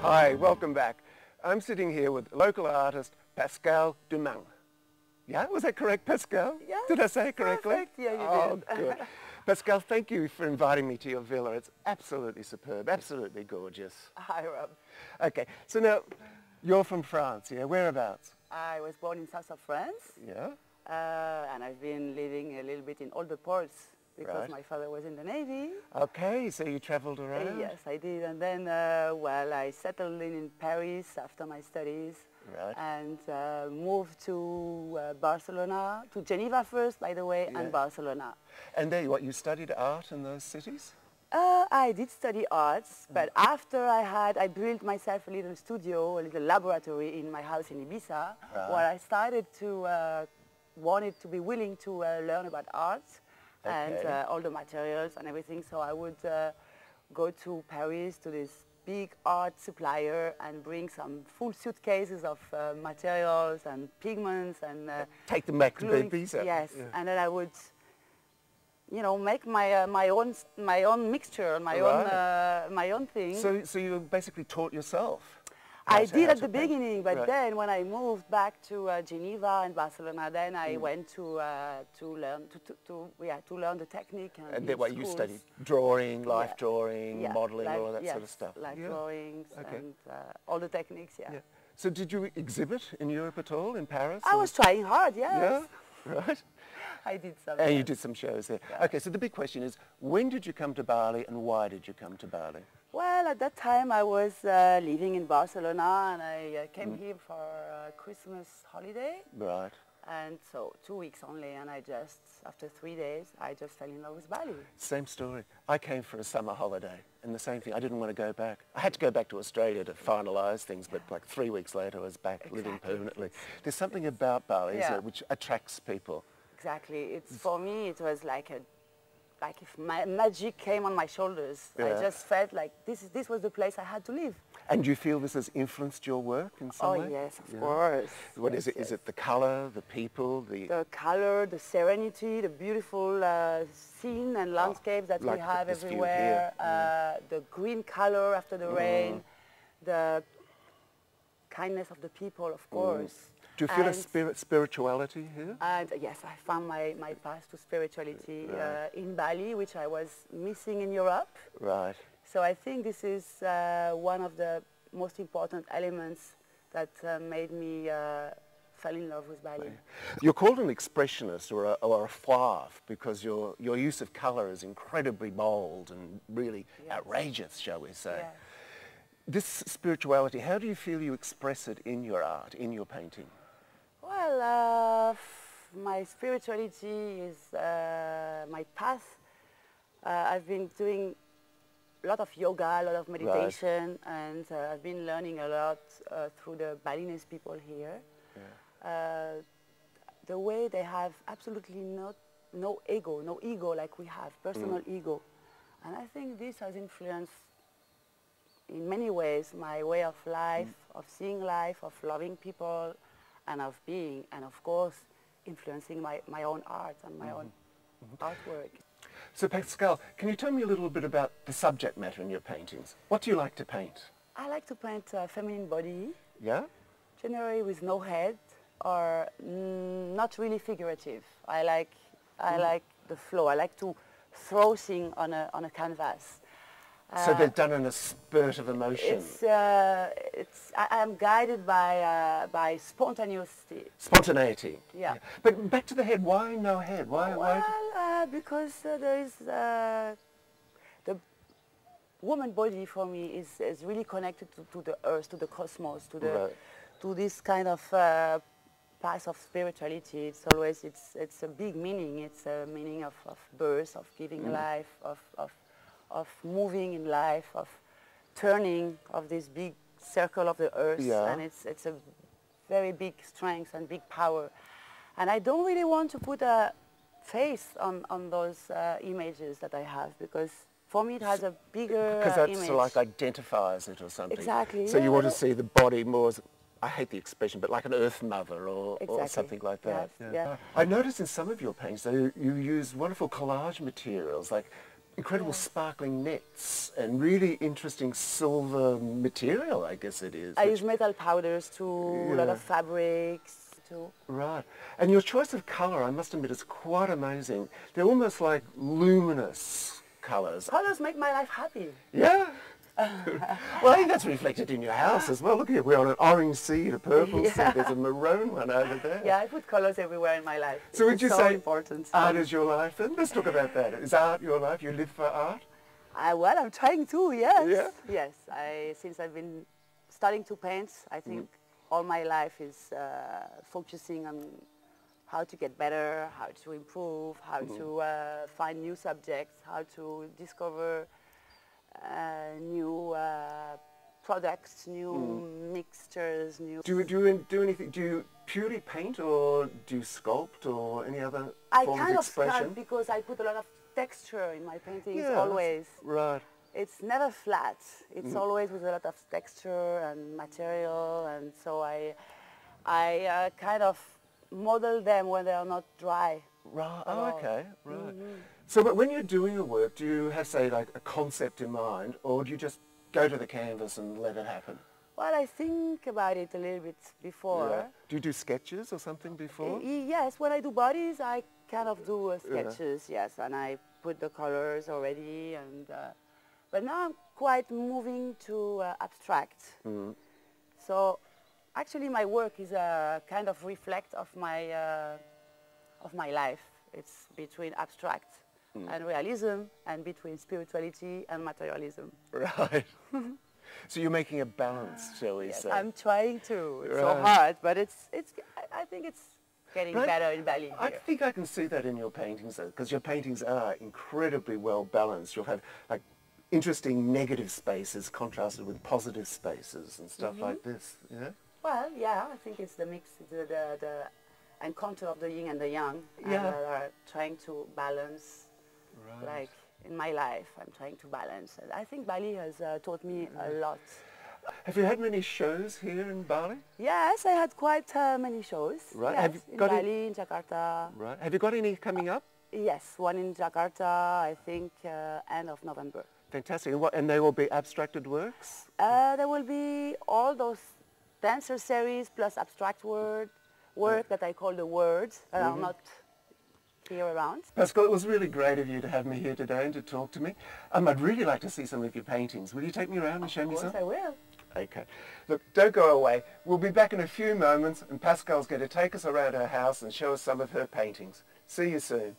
Hi, welcome back. I'm sitting here with local artist Pascale Doumeng. Yeah, was that correct, Pascale? Yeah. Did I say it correctly? Perfect. Yeah, you did. did. Good. Pascale, thank you for inviting me to your villa. It's absolutely superb, absolutely gorgeous. Hi, Rob. Okay, so now, you're from France, yeah? Whereabouts? I was born in south of France. Yeah. And I've been living a little bit in all the ports because my father was in the Navy. Okay, so you travelled around? Yes, I did. And then, well, I settled in Paris after my studies. Right. And moved to Barcelona, to Geneva first, by the way, and Barcelona. And there, what, you studied art in those cities? I did study arts, but after I built myself a little studio, a little laboratory in my house in Ibiza, where I started to, wanted to be willing to learn about arts and all the materials and everything. So I would go to Paris to this big art supplier and bring some full suitcases of materials and pigments and take them back to Ibiza. Yes, and then I would, you know, make my own mixture, my own thing. So you basically taught yourself? I did at the beginning, but then when I moved back to Geneva and Barcelona, then I went to learn the technique. And then what you studied? Drawing, life drawing, modelling, all that sort of stuff. Life drawings and all the techniques. Yeah. So did you exhibit in Europe at all, in Paris? I was trying hard. Yes. Yeah. Right. I did some. And you did some shows there. Yeah. Okay. So the big question is, when did you come to Bali, and why did you come to Bali? Well, at that time I was living in Barcelona, and I came here for a Christmas holiday. Right. And so 2 weeks only, and after 3 days, I just fell in love with Bali. Same story. I came for a summer holiday, and the same thing, I didn't want to go back. I had to go back to Australia to finalise things, but like 3 weeks later I was back living permanently. There's something about Bali which attracts people. Exactly. For me, it was like if magic came on my shoulders. I just felt like this was the place I had to live. And do you feel this has influenced your work in some way? Oh yes, of course. What is it? Is it the colour, the people, the colour, the serenity, the beautiful scene and landscapes that we have everywhere, the green colour after the rain, the kindness of the people, of course. Do you feel a spirituality here? And yes, I found my path to spirituality in Bali, which I was missing in Europe. Right. So I think this is one of the most important elements that made me fall in love with Bali. You're called an expressionist or a fauve because your use of colour is incredibly bold and really outrageous, shall we say. Yeah. This spirituality, how do you feel you express it in your art, in your painting? Well, my spirituality is my path. I've been doing a lot of yoga, a lot of meditation, and I've been learning a lot through the Balinese people here. Yeah. The way they have absolutely no ego like we have, personal ego. And I think this has influenced in many ways my way of life, of seeing life, of loving people, and of being, and of course, influencing my own art and my own artwork. So Pascale, can you tell me a little bit about the subject matter in your paintings? What do you like to paint? I like to paint a feminine body. Yeah? Generally with no head, or not really figurative. I like the flow. I like to throw things on a canvas. So they're done in a spurt of emotion. I'm guided by spontaneity. Spontaneity. Yeah. But back to the head. Why no head? Why? Because there is the woman body for me is really connected to the earth, to the cosmos, to this kind of path of spirituality. It's always it's a big meaning. It's a meaning of birth, of giving life, of moving in life, of turning of this big circle of the earth, and it's a very big strength and big power. And I don't really want to put a face on those images that I have, because for me it has a bigger because that's image. Like identifies it or something. Exactly. So you want to see the body more as, I hate the expression, but like an earth mother or something like that. Yes, yeah. I noticed in some of your paintings that you use wonderful collage materials, like incredible sparkling nets and really interesting silver material, I guess it is. I use metal powders too, a lot of fabrics too. Right. And your choice of colour, I must admit, is quite amazing. They're almost like luminous colours. Colors make my life happy. Yeah. Well, I think that's reflected in your house as well. Look here, we're on an orange seed, a purple seed, there's a maroon one over there. Yeah, I put colors everywhere in my life. So would you say important. art is your life then? Let's talk about that. Is art your life? You live for art? Well, I'm trying to, yes. Yeah? Yes, since I've been starting to paint, I think all my life is focusing on how to get better, how to improve, how to find new subjects, how to discover new products, new mixtures, new... Do you do anything? Do you purely paint or do you sculpt or any other form of expression? I kind of sculpt because I put a lot of texture in my paintings, always. Right. It's never flat. It's always with a lot of texture and material, and so I kind of model them when they are not dry. Right. Oh, okay. Right. So, but when you're doing your work, do you have, say, like a concept in mind, or do you just go to the canvas and let it happen? Well, I think about it a little bit before. Yeah. Do you do sketches or something before? Yes, when I do bodies, I kind of do sketches, yes, and I put the colors already, and but now I'm quite moving to abstract. So actually my work is a kind of reflect of my life. It's between abstract and realism, and between spirituality and materialism. Right. So you're making a balance, shall we say? I'm trying to. It's so hard, but I think it's getting better in Bali. I think I can see that in your paintings, because your paintings are incredibly well balanced. You'll have like interesting negative spaces contrasted with positive spaces and stuff like this. Yeah. Well, yeah, I think it's the mix, the encounter of the yin and the yang, and are trying to balance. Right. Like in my life, I'm trying to balance. And I think Bali has taught me a lot. Have you had many shows here in Bali? Yes, I had quite many shows. Right. Yes, Have you in got Bali, in Jakarta. Right. Have you got any coming up? Yes, one in Jakarta, I think end of November. Fantastic. And they will be abstracted works? There will be all those dancer series plus abstract work that I call the words that are not here around. Pascale, it was really great of you to have me here today and to talk to me. I'd really like to see some of your paintings. Will you take me around and show me some? Of course I will. Okay. Look, don't go away. We'll be back in a few moments and Pascale's going to take us around her house and show us some of her paintings. See you soon.